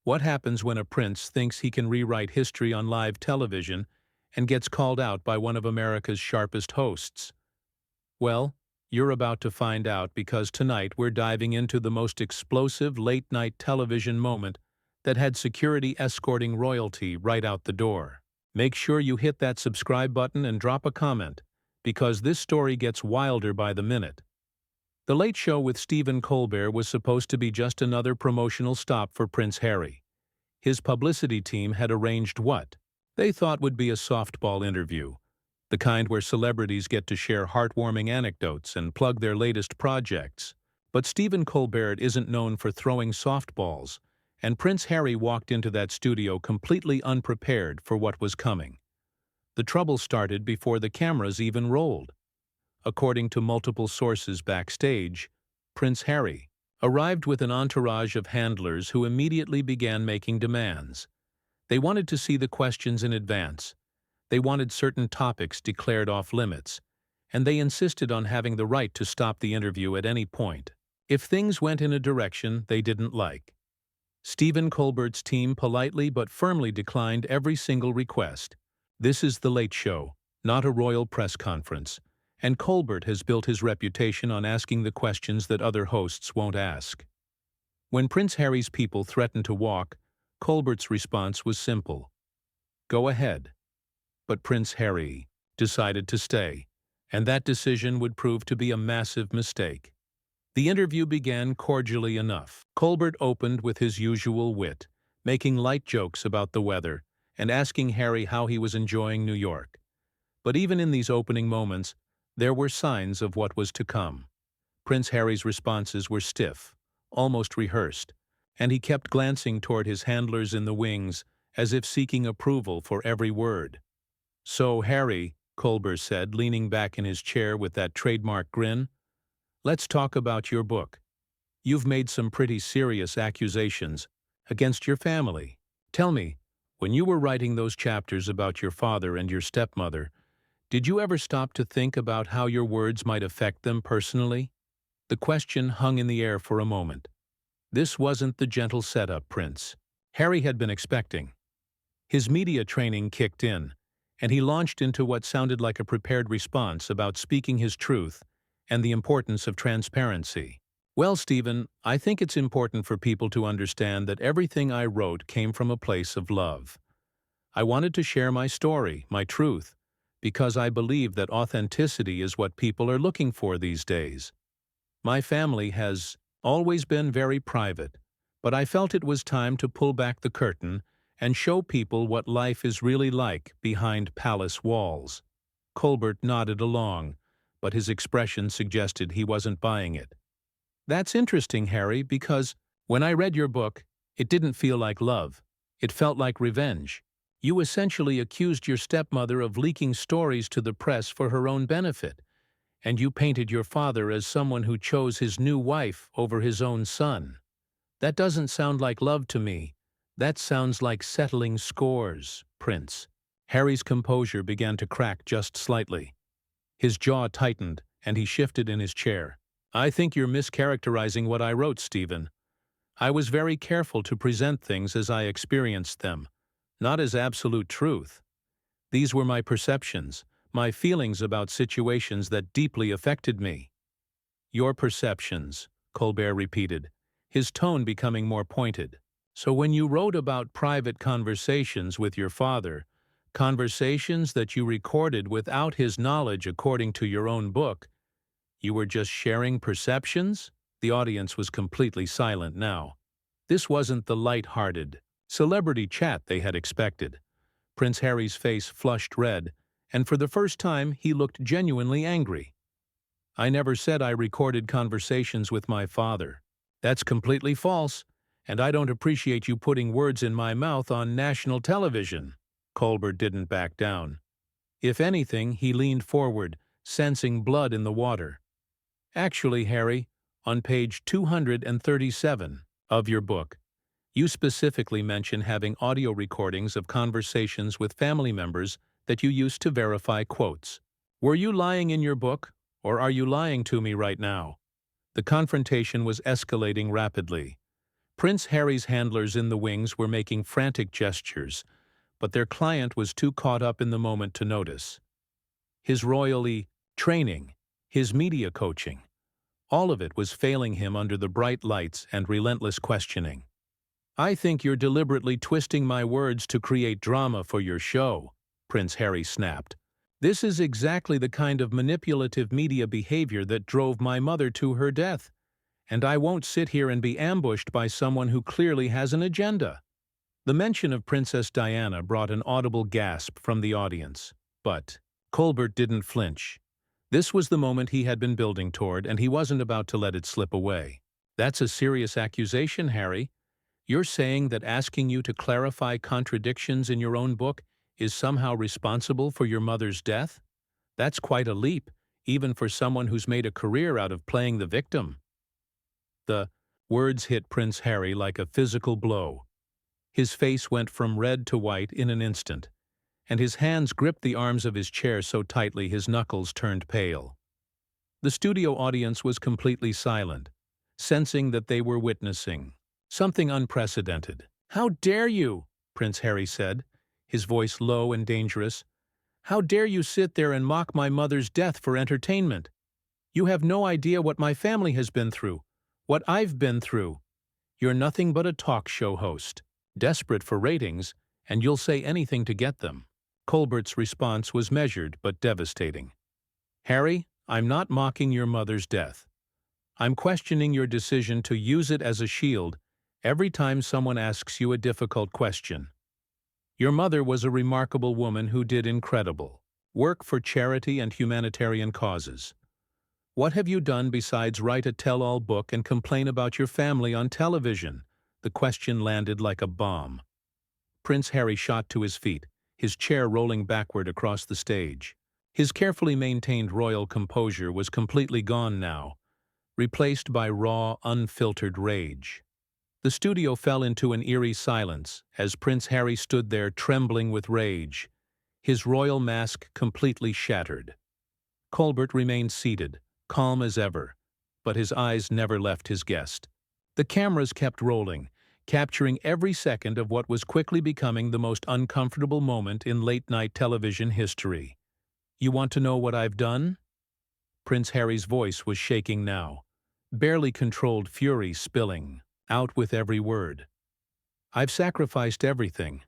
What happens when a prince thinks he can rewrite history on live television and gets called out by one of America's sharpest hosts? Well, you're about to find out because tonight we're diving into the most explosive late-night television moment that had security escorting royalty right out the door. Make sure you hit that subscribe button and drop a comment, because this story gets wilder by the minute. The Late Show with Stephen Colbert was supposed to be just another promotional stop for Prince Harry. His publicity team had arranged what they thought would be a softball interview, the kind where celebrities get to share heartwarming anecdotes and plug their latest projects. But Stephen Colbert isn't known for throwing softballs, and Prince Harry walked into that studio completely unprepared for what was coming. The trouble started before the cameras even rolled. According to multiple sources backstage, Prince Harry arrived with an entourage of handlers who immediately began making demands. They wanted to see the questions in advance. They wanted certain topics declared off-limits, and they insisted on having the right to stop the interview at any point if things went in a direction they didn't like. Stephen Colbert's team politely but firmly declined every single request. This is The Late Show, not a royal press conference, and Colbert has built his reputation on asking the questions that other hosts won't ask. When Prince Harry's people threatened to walk, Colbert's response was simple: "Go ahead." But Prince Harry decided to stay, and that decision would prove to be a massive mistake. The interview began cordially enough. Colbert opened with his usual wit, making light jokes about the weather and asking Harry how he was enjoying New York. But even in these opening moments, there were signs of what was to come. Prince Harry's responses were stiff, almost rehearsed, and he kept glancing toward his handlers in the wings as if seeking approval for every word. "So, Harry," Colbert said, leaning back in his chair with that trademark grin, "let's talk about your book. You've made some pretty serious accusations against your family. Tell me, when you were writing those chapters about your father and your stepmother, did you ever stop to think about how your words might affect them personally?" The question hung in the air for a moment. This wasn't the gentle setup Prince Harry had been expecting. His media training kicked in, and he launched into what sounded like a prepared response about speaking his truth and the importance of transparency. "Well, Stephen, I think it's important for people to understand that everything I wrote came from a place of love. I wanted to share my story, my truth, because I believe that authenticity is what people are looking for these days. My family has always been very private, but I felt it was time to pull back the curtain and show people what life is really like behind palace walls." Colbert nodded along, but his expression suggested he wasn't buying it. "That's interesting, Harry, because when I read your book, it didn't feel like love. It felt like revenge. You essentially accused your stepmother of leaking stories to the press for her own benefit, and you painted your father as someone who chose his new wife over his own son. That doesn't sound like love to me. That sounds like settling scores, Prince." Harry's composure began to crack just slightly. His jaw tightened, and he shifted in his chair. "I think you're mischaracterizing what I wrote, Stephen. I was very careful to present things as I experienced them, not as absolute truth. These were my perceptions, my feelings about situations that deeply affected me." "Your perceptions," Colbert repeated, his tone becoming more pointed. "So when you wrote about private conversations with your father, conversations that you recorded without his knowledge according to your own book, you were just sharing perceptions?" The audience was completely silent now. This wasn't the light-hearted celebrity chat they had expected. Prince Harry's face flushed red, and for the first time he looked genuinely angry. "I never said I recorded conversations with my father. That's completely false, and I don't appreciate you putting words in my mouth on national television." Colbert didn't back down. If anything, he leaned forward, sensing blood in the water. "Actually, Harry, on page 237 of your book, you specifically mention having audio recordings of conversations with family members that you used to verify quotes. Were you lying in your book, or are you lying to me right now?" The confrontation was escalating rapidly. Prince Harry's handlers in the wings were making frantic gestures, but their client was too caught up in the moment to notice. His royally training, his media coaching, all of it was failing him under the bright lights and relentless questioning. "I think you're deliberately twisting my words to create drama for your show," Prince Harry snapped. "This is exactly the kind of manipulative media behavior that drove my mother to her death, and I won't sit here and be ambushed by someone who clearly has an agenda." The mention of Princess Diana brought an audible gasp from the audience, but Colbert didn't flinch. This was the moment he had been building toward, and he wasn't about to let it slip away. "That's a serious accusation, Harry. You're saying that asking you to clarify contradictions in your own book is somehow responsible for your mother's death? That's quite a leap, even for someone who's made a career out of playing the victim." The words hit Prince Harry like a physical blow. His face went from red to white in an instant, and his hands gripped the arms of his chair so tightly his knuckles turned pale. The studio audience was completely silent, sensing that they were witnessing something unprecedented. "How dare you?" Prince Harry said, his voice low and dangerous. "How dare you sit there and mock my mother's death for entertainment? You have no idea what my family has been through, what I've been through. You're nothing but a talk show host, desperate for ratings, and you'll say anything to get them." Colbert's response was measured but devastating. "Harry, I'm not mocking your mother's death. I'm questioning your decision to use it as a shield every time someone asks you a difficult question. Your mother was a remarkable woman who did incredible work for charity and humanitarian causes. What have you done besides write a tell-all book and complain about your family on television?" The question landed like a bomb. Prince Harry shot to his feet, his chair rolling backward across the stage. His carefully maintained royal composure was completely gone now, replaced by raw, unfiltered rage. The studio fell into an eerie silence as Prince Harry stood there trembling with rage, his royal mask completely shattered. Colbert remained seated, calm as ever, but his eyes never left his guest. The cameras kept rolling, capturing every second of what was quickly becoming the most uncomfortable moment in late-night television history. "You want to know what I've done?" Prince Harry's voice was shaking now, barely controlled fury spilling out with every word. "I've sacrificed everything.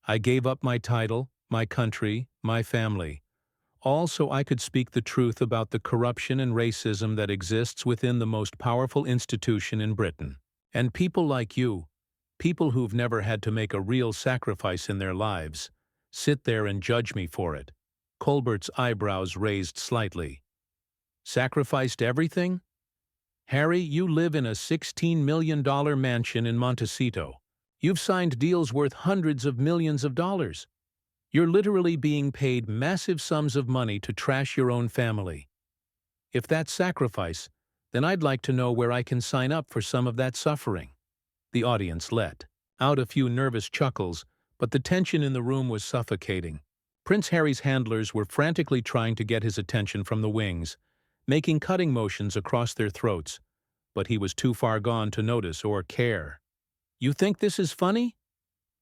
I gave up my title, my country, my family, all so I could speak the truth about the corruption and racism that exists within the most powerful institution in Britain. And people like you, people who've never had to make a real sacrifice in their lives, sit there and judge me for it." Colbert's eyebrows raised slightly. "Sacrificed everything? Harry, you live in a $16 million mansion in Montecito. You've signed deals worth hundreds of millions of dollars. You're literally being paid massive sums of money to trash your own family. If that's sacrifice, then I'd like to know where I can sign up for some of that suffering." The audience let out a few nervous chuckles, but the tension in the room was suffocating. Prince Harry's handlers were frantically trying to get his attention from the wings, making cutting motions across their throats, but he was too far gone to notice or care. "You think this is funny?"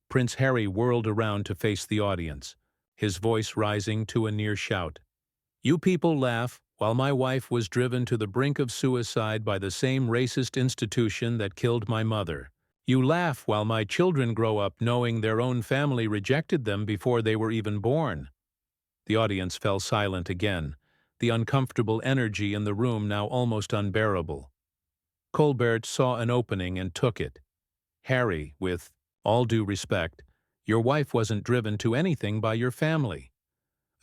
Prince Harry whirled around to face the audience, his voice rising to a near shout. "You people laugh while my wife was driven to the brink of suicide by the same racist institution that killed my mother. You laugh while my children grow up knowing their own family rejected them before they were even born." The audience fell silent again, the uncomfortable energy in the room now almost unbearable. Colbert saw an opening and took it. "Harry, with all due respect, your wife wasn't driven to anything by your family.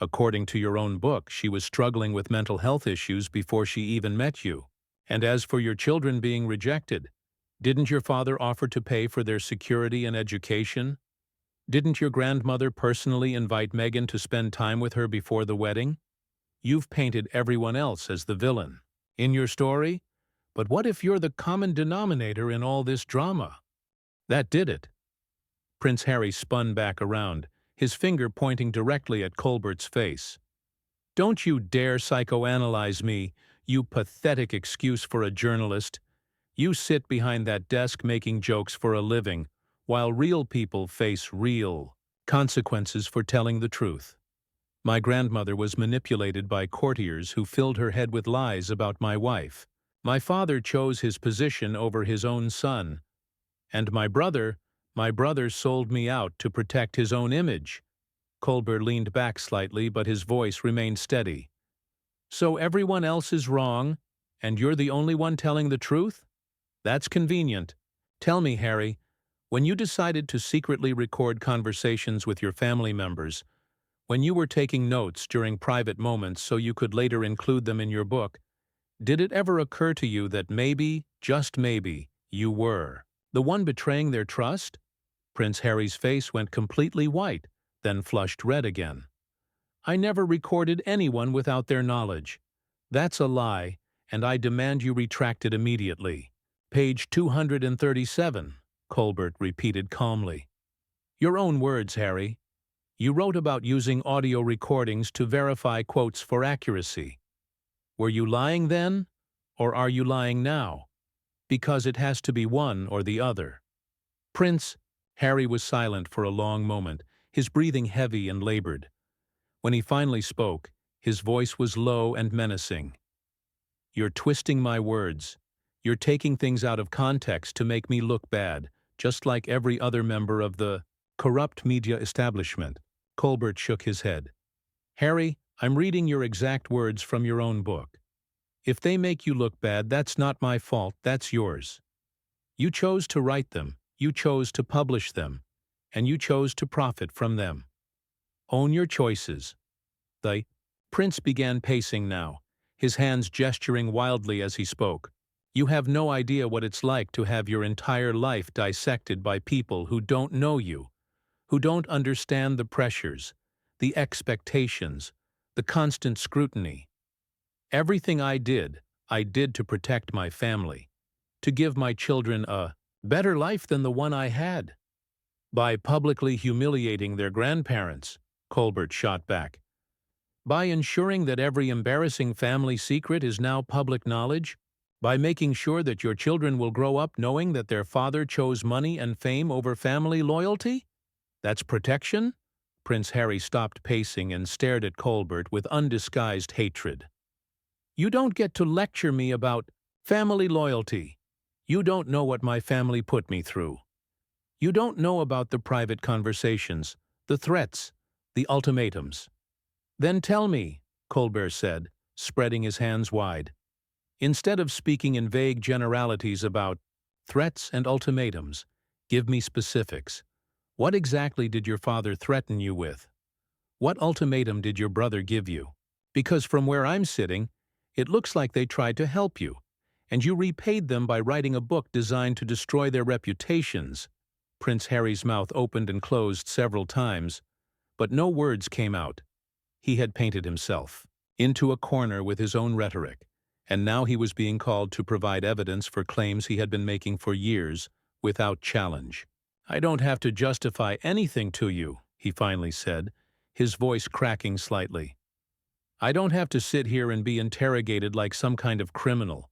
According to your own book, she was struggling with mental health issues before she even met you. And as for your children being rejected, didn't your father offer to pay for their security and education? Didn't your grandmother personally invite Meghan to spend time with her before the wedding? You've painted everyone else as the villain in your story, but what if you're the common denominator in all this drama?" That did it. Prince Harry spun back around, his finger pointing directly at Colbert's face. "Don't you dare psychoanalyze me, you pathetic excuse for a journalist. You sit behind that desk making jokes for a living, while real people face real consequences for telling the truth. My grandmother was manipulated by courtiers who filled her head with lies about my wife. My father chose his position over his own son. And my brother sold me out to protect his own image. Colbert leaned back slightly, but his voice remained steady. So everyone else is wrong, and you're the only one telling the truth? That's convenient. Tell me, Harry, when you decided to secretly record conversations with your family members, when you were taking notes during private moments so you could later include them in your book, did it ever occur to you that maybe, just maybe, you were the one betraying their trust? Prince Harry's face went completely white, then flushed red again. I never recorded anyone without their knowledge. That's a lie, and I demand you retract it immediately. Page 237, Colbert repeated calmly. Your own words, Harry. You wrote about using audio recordings to verify quotes for accuracy. Were you lying then, or are you lying now? Because it has to be one or the other. Prince, Harry was silent for a long moment, his breathing heavy and labored. When he finally spoke, his voice was low and menacing. You're twisting my words. You're taking things out of context to make me look bad, just like every other member of the corrupt media establishment. Colbert shook his head. Harry, I'm reading your exact words from your own book. If they make you look bad, that's not my fault, that's yours. You chose to write them, you chose to publish them, and you chose to profit from them. Own your choices. The prince began pacing now, his hands gesturing wildly as he spoke. You have no idea what it's like to have your entire life dissected by people who don't know you, who don't understand the pressures, the expectations, the constant scrutiny. Everything I did to protect my family, to give my children a better life than the one I had. By publicly humiliating their grandparents, Colbert shot back. By ensuring that every embarrassing family secret is now public knowledge? By making sure that your children will grow up knowing that their father chose money and fame over family loyalty? That's protection? Prince Harry stopped pacing and stared at Colbert with undisguised hatred. You don't get to lecture me about family loyalty. You don't know what my family put me through. You don't know about the private conversations, the threats, the ultimatums. Then tell me, Colbert said, spreading his hands wide. Instead of speaking in vague generalities about threats and ultimatums, give me specifics. What exactly did your father threaten you with? What ultimatum did your brother give you? Because from where I'm sitting, it looks like they tried to help you, and you repaid them by writing a book designed to destroy their reputations. Prince Harry's mouth opened and closed several times, but no words came out. He had painted himself into a corner with his own rhetoric, and now he was being called to provide evidence for claims he had been making for years without challenge. I don't have to justify anything to you, he finally said, his voice cracking slightly. I don't have to sit here and be interrogated like some kind of criminal.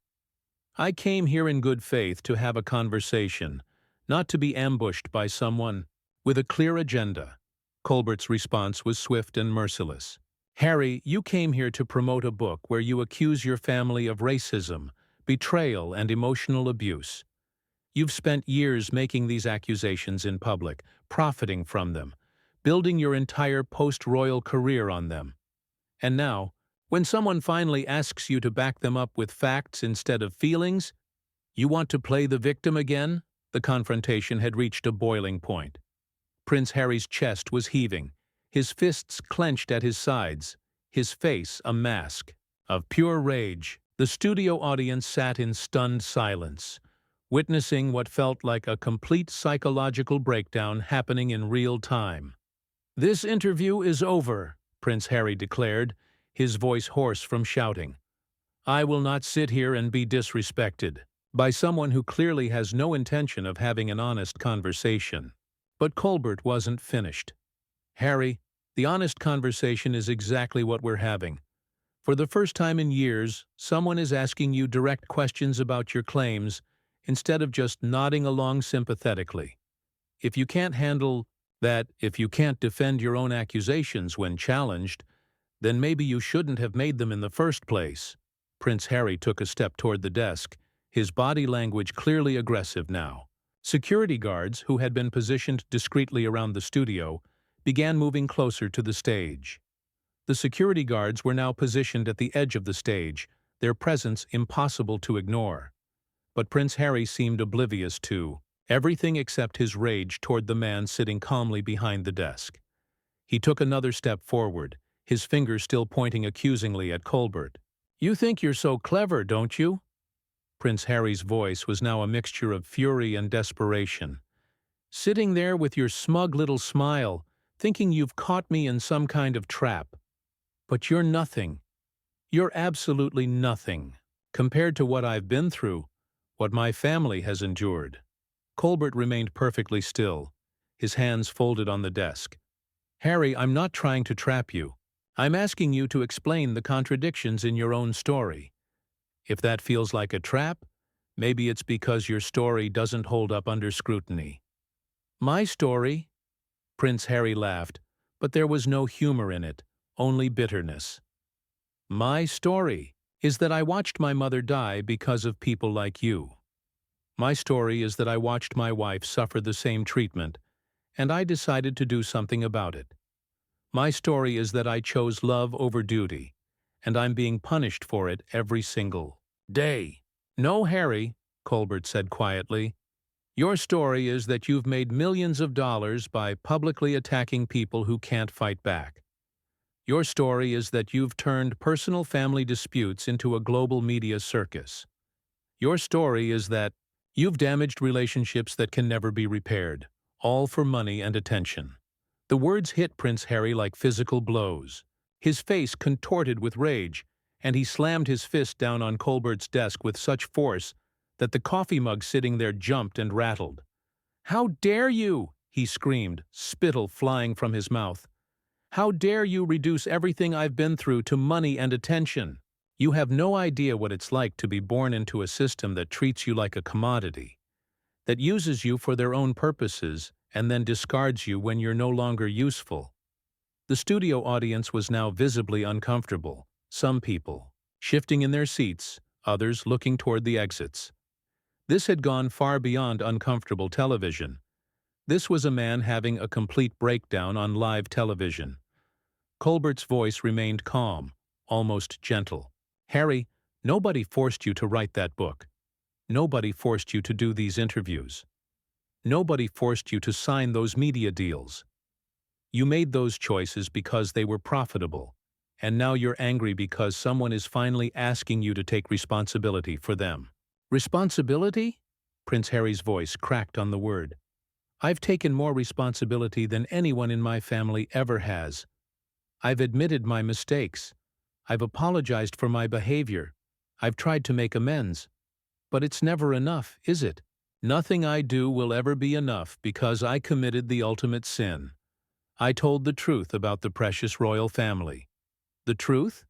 I came here in good faith to have a conversation, not to be ambushed by someone with a clear agenda. Colbert's response was swift and merciless. Harry, you came here to promote a book where you accuse your family of racism, betrayal, and emotional abuse. You've spent years making these accusations in public, profiting from them, building your entire post-royal career on them. And now, when someone finally asks you to back them up with facts instead of feelings, you want to play the victim again? The confrontation had reached a boiling point. Prince Harry's chest was heaving, his fists clenched at his sides, his face a mask of pure rage. The studio audience sat in stunned silence, witnessing what felt like a complete psychological breakdown happening in real time. This interview is over, Prince Harry declared, his voice hoarse from shouting. I will not sit here and be disrespected by someone who clearly has no intention of having an honest conversation. But Colbert wasn't finished. Harry, the honest conversation is exactly what we're having. For the first time in years, someone is asking you direct questions about your claims, instead of just nodding along sympathetically. If you can't handle that, if you can't defend your own accusations when challenged, then maybe you shouldn't have made them in the first place. Prince Harry took a step toward the desk, his body language clearly aggressive now. Security guards, who had been positioned discreetly around the studio, began moving closer to the stage. The security guards were now positioned at the edge of the stage, their presence impossible to ignore. But Prince Harry seemed oblivious to everything except his rage toward the man sitting calmly behind the desk. He took another step forward, his fingers still pointing accusingly at Colbert. "You think you're so clever, don't you?" Prince Harry's voice was now a mixture of fury and desperation. "Sitting there with your smug little smile, thinking you've caught me in some kind of trap. But you're nothing. You're absolutely nothing, compared to what I've been through, what my family has endured." Colbert remained perfectly still, his hands folded on the desk. "Harry, I'm not trying to trap you. I'm asking you to explain the contradictions in your own story. If that feels like a trap, maybe it's because your story doesn't hold up under scrutiny." "My story?" Prince Harry laughed, but there was no humor in it, only bitterness. "My story is that I watched my mother die because of people like you. My story is that I watched my wife suffer the same treatment, and I decided to do something about it. My story is that I chose love over duty, and I'm being punished for it every single day." "No, Harry," Colbert said quietly. "Your story is that you've made millions of dollars by publicly attacking people who can't fight back. Your story is that you've turned personal family disputes into a global media circus. Your story is that you've damaged relationships that can never be repaired, all for money and attention." The words hit Prince Harry like physical blows. His face contorted with rage, and he slammed his fist down on Colbert's desk with such force that the coffee mug sitting there jumped and rattled. "How dare you!" he screamed, spittle flying from his mouth. "How dare you reduce everything I've been through to money and attention? You have no idea what it's like to be born into a system that treats you like a commodity, that uses you for their own purposes and then discards you when you're no longer useful." The studio audience was now visibly uncomfortable, some people shifting in their seats, others looking toward the exits. This had gone far beyond uncomfortable television. This was a man having a complete breakdown on live television. Colbert's voice remained calm, almost gentle. "Harry, nobody forced you to write that book. Nobody forced you to do these interviews. Nobody forced you to sign those media deals. You made those choices because they were profitable, and now you're angry because someone is finally asking you to take responsibility for them." "Responsibility?" Prince Harry's voice cracked on the word. "I've taken more responsibility than anyone in my family ever has. I've admitted my mistakes. I've apologized for my behavior. I've tried to make amends. But it's never enough, is it? Nothing I do will ever be enough because I committed the ultimate sin. I told the truth about the precious royal family." "The truth?"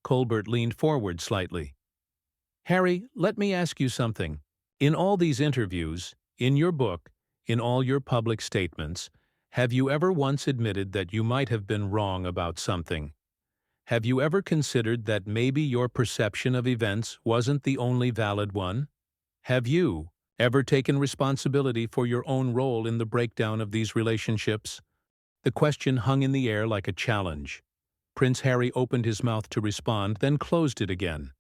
Colbert leaned forward slightly. "Harry, let me ask you something. In all these interviews, in your book, in all your public statements, have you ever once admitted that you might have been wrong about something? Have you ever considered that maybe your perception of events wasn't the only valid one? Have you ever taken responsibility for your own role in the breakdown of these relationships?" The question hung in the air like a challenge. Prince Harry opened his mouth to respond, then closed it again.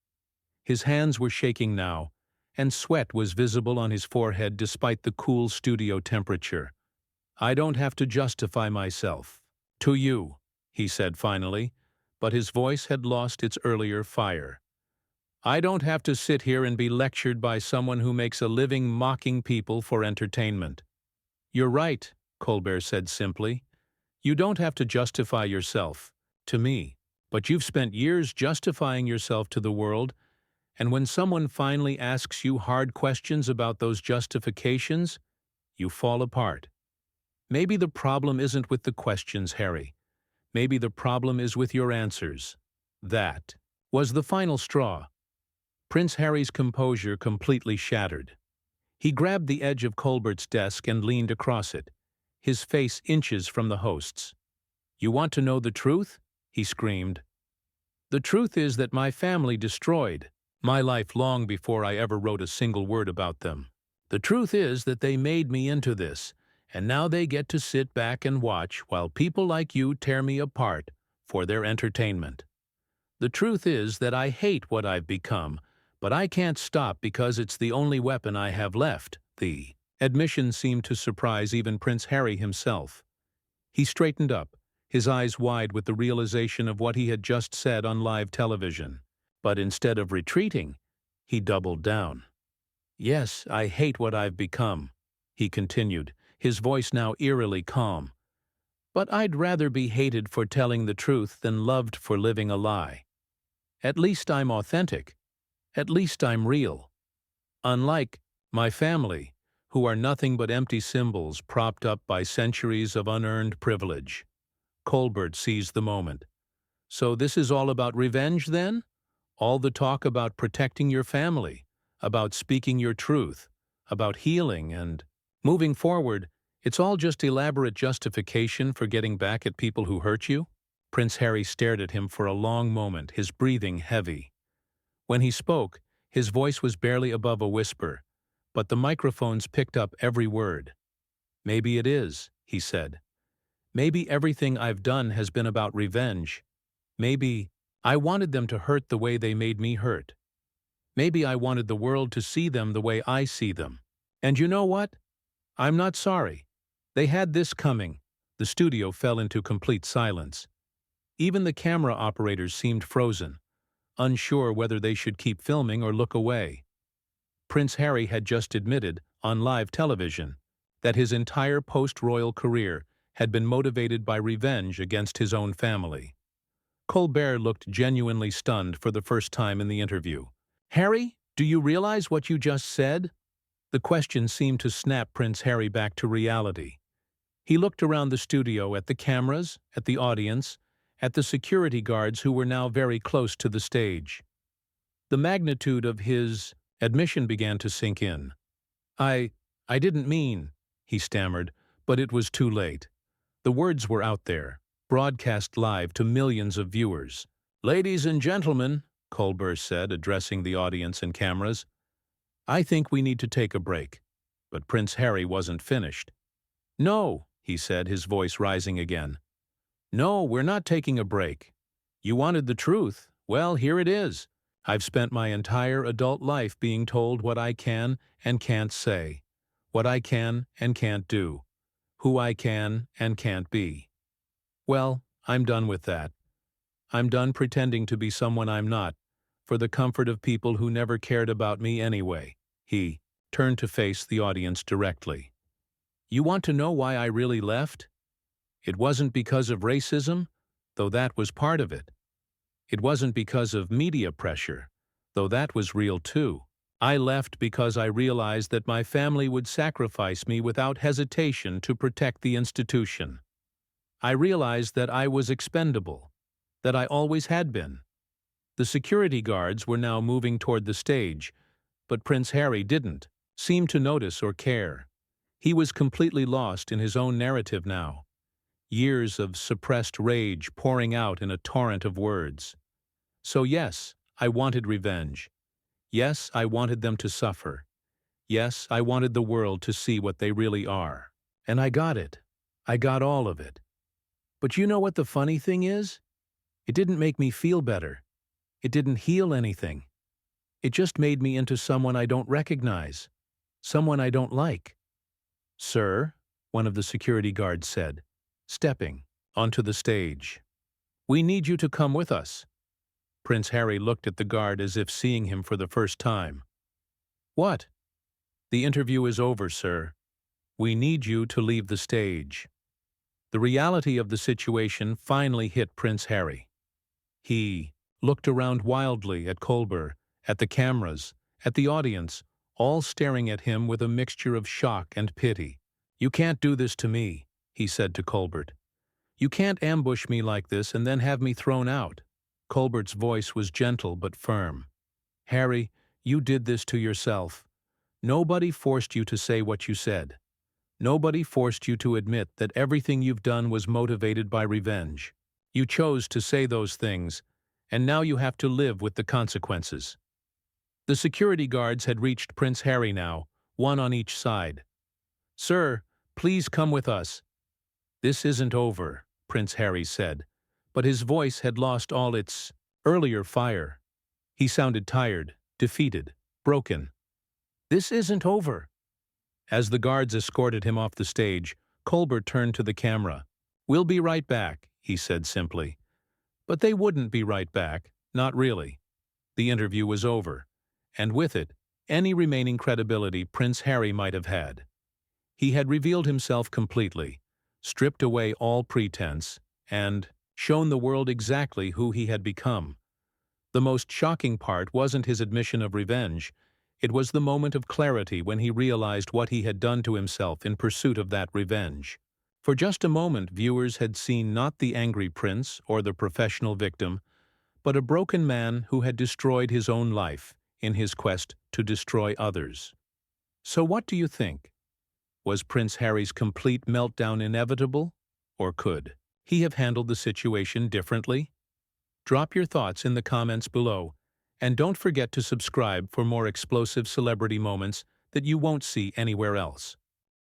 His hands were shaking now, and sweat was visible on his forehead despite the cool studio temperature. "I don't have to justify myself to you," he said finally, but his voice had lost its earlier fire. "I don't have to sit here and be lectured by someone who makes a living mocking people for entertainment." "You're right," Colbert said simply. "You don't have to justify yourself to me, but you've spent years justifying yourself to the world, and when someone finally asks you hard questions about those justifications, you fall apart. Maybe the problem isn't with the questions, Harry. Maybe the problem is with your answers." That was the final straw. Prince Harry's composure completely shattered. He grabbed the edge of Colbert's desk and leaned across it, his face inches from the host's. "You want to know the truth?" he screamed. "The truth is that my family destroyed my life long before I ever wrote a single word about them. The truth is that they made me into this, and now they get to sit back and watch while people like you tear me apart for their entertainment. The truth is that I hate what I've become, but I can't stop because it's the only weapon I have left." The admission seemed to surprise even Prince Harry himself. He straightened up, his eyes wide with the realization of what he had just said on live television. But instead of retreating, he doubled down. "Yes, I hate what I've become," he continued, his voice now eerily calm. "But I'd rather be hated for telling the truth than loved for living a lie. At least I'm authentic. At least I'm real. Unlike my family, who are nothing but empty symbols propped up by centuries of unearned privilege." Colbert seized the moment. "So this is all about revenge, then? All the talk about protecting your family, about speaking your truth, about healing and moving forward, it's all just elaborate justification for getting back at people who hurt you?" Prince Harry stared at him for a long moment, his breathing heavy. When he spoke, his voice was barely above a whisper, but the microphones picked up every word. "Maybe it is," he said. "Maybe everything I've done has been about revenge. Maybe I wanted them to hurt the way they made me hurt. Maybe I wanted the world to see them the way I see them. And you know what? I'm not sorry. They had this coming." The studio fell into complete silence. Even the camera operators seemed frozen, unsure whether they should keep filming or look away. Prince Harry had just admitted, on live television, that his entire post-royal career had been motivated by revenge against his own family. Colbert looked genuinely stunned for the first time in the interview. "Harry, do you realize what you just said?" The question seemed to snap Prince Harry back to reality. He looked around the studio at the cameras, at the audience, at the security guards who were now very close to the stage. The magnitude of his admission began to sink in. I didn't mean," he stammered, but it was too late. The words were out there, broadcast live to millions of viewers. "Ladies and gentlemen," Colbert said, addressing the audience and cameras, "I think we need to take a break." But Prince Harry wasn't finished. "No," he said, his voice rising again. "No, we're not taking a break. You wanted the truth. Well, here it is. I've spent my entire adult life being told what I can and can't say, what I can and can't do, who I can and can't be. Well, I'm done with that. I'm done pretending to be someone I'm not, for the comfort of people who never cared about me anyway." He turned to face the audience directly. "You want to know why I really left? It wasn't because of racism, though that was part of it. It wasn't because of media pressure, though that was real too. I left because I realized that my family would sacrifice me without hesitation to protect the institution. I realized that I was expendable, that I always had been." The security guards were now moving toward the stage, but Prince Harry didn't seem to notice or care. He was completely lost in his own narrative now, years of suppressed rage pouring out in a torrent of words. "So yes, I wanted revenge. Yes, I wanted them to suffer. Yes, I wanted the world to see what they really are. And I got it. I got all of it. But you know what the funny thing is? It didn't make me feel better. It didn't heal anything. It just made me into someone I don't recognize, someone I don't like." "Sir," one of the security guards said, stepping onto the stage, "we need you to come with us." Prince Harry looked at the guard as if seeing him for the first time. "What?" "The interview is over, sir. We need you to leave the stage." The reality of the situation finally hit Prince Harry. He looked around wildly at Colbert, at the cameras, at the audience, all staring at him with a mixture of shock and pity. "You can't do this to me," he said to Colbert. "You can't ambush me like this and then have me thrown out." Colbert's voice was gentle but firm. "Harry, you did this to yourself. Nobody forced you to say what you said. Nobody forced you to admit that everything you've done was motivated by revenge. You chose to say those things, and now you have to live with the consequences. The security guards had reached Prince Harry now, one on each side. "Sir, please come with us." "This isn't over," Prince Harry said, but his voice had lost all its earlier fire. He sounded tired, defeated, broken. "This isn't over." As the guards escorted him off the stage, Colbert turned to the camera. "We'll be right back," he said simply. But they wouldn't be right back, not really. The interview was over, and with it, any remaining credibility Prince Harry might have had. He had revealed himself completely, stripped away all pretense, and shown the world exactly who he had become. The most shocking part wasn't his admission of revenge. It was the moment of clarity when he realized what he had done to himself in pursuit of that revenge. For just a moment, viewers had seen not the angry prince or the professional victim, but a broken man who had destroyed his own life in his quest to destroy others. So what do you think? Was Prince Harry's complete meltdown inevitable, or could he have handled the situation differently? Drop your thoughts in the comments below, and don't forget to subscribe for more explosive celebrity moments that you won't see anywhere else.